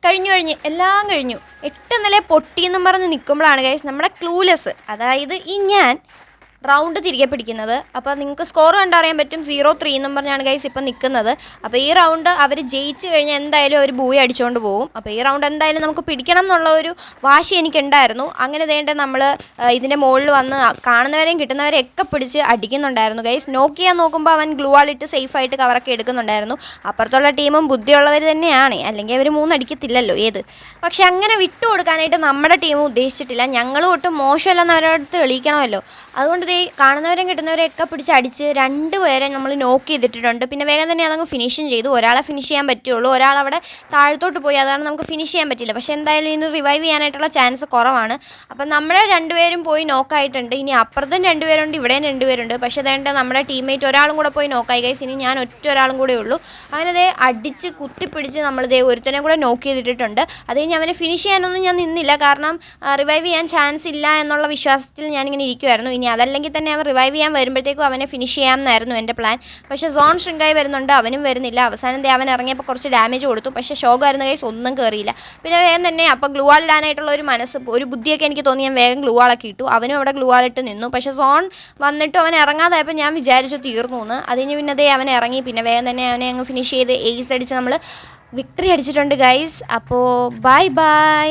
കഴിഞ്ഞു എല്ലാം കഴിഞ്ഞു. 8 നില പൊട്ടിയെന്നും പറഞ്ഞ് നിൽക്കുമ്പോഴാണ് ഗൈസ് നമ്മുടെ ക്ലൂലെസ്, അതായത് ഈ ഞാൻ റൗണ്ട് തിരികെ പിടിക്കുന്നത്. അപ്പോൾ നിങ്ങൾക്ക് സ്കോർ കണ്ടറിയാൻ പറ്റും 0-3 എന്നും പറഞ്ഞാണ് ഗൈസ് ഇപ്പം നിൽക്കുന്നത്. അപ്പോൾ ഈ റൗണ്ട് അവർ ജയിച്ചു കഴിഞ്ഞാൽ എന്തായാലും ഒരു ബൂയി അടിച്ചുകൊണ്ട് പോകും. അപ്പോൾ ഈ റൗണ്ട് എന്തായാലും നമുക്ക് പിടിക്കണം എന്നുള്ള ഒരു വാശി എനിക്കുണ്ടായിരുന്നു. അങ്ങനെ വേണ്ട നമ്മൾ ഇതിൻ്റെ മുകളിൽ വന്ന് കാണുന്നവരെയും കിട്ടുന്നവരെയൊക്കെ പിടിച്ച് അടിക്കുന്നുണ്ടായിരുന്നു ഗൈസ്. നോക്കിയാൽ നോക്കുമ്പോൾ അവൻ ഗ്ലൂ വാളിട്ട് സേഫായിട്ട് കവറൊക്കെ എടുക്കുന്നുണ്ടായിരുന്നു. അപ്പുറത്തുള്ള ടീമും ബുദ്ധിയുള്ളവർ തന്നെയാണ്, അല്ലെങ്കിൽ അവർ 3 അടിക്കത്തില്ലല്ലോ ഏത്. പക്ഷെ അങ്ങനെ വിട്ടു കൊടുക്കാനായിട്ട് നമ്മുടെ ടീമും ഉദ്ദേശിച്ചിട്ടില്ല. ഞങ്ങൾ ഒട്ടും മോശമല്ലെന്ന് അവരടുത്ത് തെളിയിക്കണമല്ലോ. അതുകൊണ്ട് കാണുന്നവരെയും കിട്ടുന്നവരെയൊക്കെ പിടിച്ച് അടിച്ച് 2 പേരെ നമ്മൾ നോക്ക് ചെയ്തിട്ടുണ്ട്. പിന്നെ വേഗം തന്നെ അതങ്ങ് ഫിനിഷും ചെയ്തു. ഒരാളെ ഫിനിഷ് ചെയ്യാൻ പറ്റുള്ളൂ, ഒരാളവിടെ താഴത്തോട്ട് പോയി, അതാണ് നമുക്ക് ഫിനിഷ് ചെയ്യാൻ പറ്റില്ല. പക്ഷേ എന്തായാലും ഇനി റിവൈവ് ചെയ്യാനായിട്ടുള്ള ചാൻസ് കുറവാണ്. അപ്പം നമ്മളെ 2 പേരും പോയി നോക്കായിട്ടുണ്ട്. ഇനി അപ്പുറത്തും 2 പേരുണ്ട്, ഇവിടെയും 2 പേരുണ്ട്. പക്ഷേ അതേണ്ട നമ്മുടെ ടീംമേറ്റ് ഒരാളും കൂടെ പോയി നോക്കായി ഗൈസ്. ഇനി ഞാൻ ഒരാളും കൂടെ ഉള്ളൂ. അങ്ങനെ അടിച്ച് കുത്തിപ്പിടിച്ച് നമ്മൾ ഒരുത്തനെ കൂടെ നോക്ക് ചെയ്തിട്ടുണ്ട്. അത് കഴിഞ്ഞ് അവനെ ഫിനിഷ് ചെയ്യാനൊന്നും ഞാൻ നിന്നില്ല, കാരണം റിവൈവ് ചെയ്യാൻ ചാൻസ് ഇല്ല എന്നുള്ള വിശ്വാസത്തിൽ ഞാനിങ്ങനെ ഇരിക്കുമായിരുന്നു. ഇനി അതല്ലെങ്കിൽ തന്നെ അവൻ റിവൈവ് ചെയ്യാൻ വരുമ്പോഴത്തേക്കും അവനെ ഫിനിഷ് ചെയ്യാമെന്നായിരുന്നു എൻ്റെ പ്ലാൻ. പക്ഷേ സോൺ ഷ്രിങ്കായി വരുന്നുണ്ട്, അവനും വരുന്നില്ല. അവസാനം അവൻ ഇറങ്ങിയപ്പോൾ കുറച്ച് ഡാമേജ് കൊടുത്തു. പക്ഷേ ഷോക്കായിരുന്ന കേസ് ഒന്നും കയറിയില്ല. പിന്നെ വേഗം തന്നെ അപ്പോൾ ഗ്ലൂ വാൾ ഇടാനായിട്ടുള്ള ഒരു ഒരു ബുദ്ധിയൊക്കെ എനിക്ക് തോന്നി. ഞാൻ വേഗം ഗ്ലൂ വാളൊക്കെ ഇട്ടു. അവനും അവിടെ ഗ്ലൂ വാളിട്ട് നിന്നു. പക്ഷേ സോൺ വന്നിട്ട് അവൻ ഇറങ്ങാതായപ്പോൾ ഞാൻ വിചാരിച്ചു തീർന്നു എന്ന്. അതിന് പിന്നെ അവൻ ഇറങ്ങി. പിന്നെ വേഗം തന്നെ അവനെ അങ്ങ് ഫിനിഷ് ചെയ്ത് എയ്സ് അടിച്ച് നമ്മൾ വിക്ടറി അടിച്ചിട്ടുണ്ട് ഗൈസ്. അപ്പോൾ ബൈ ബൈ.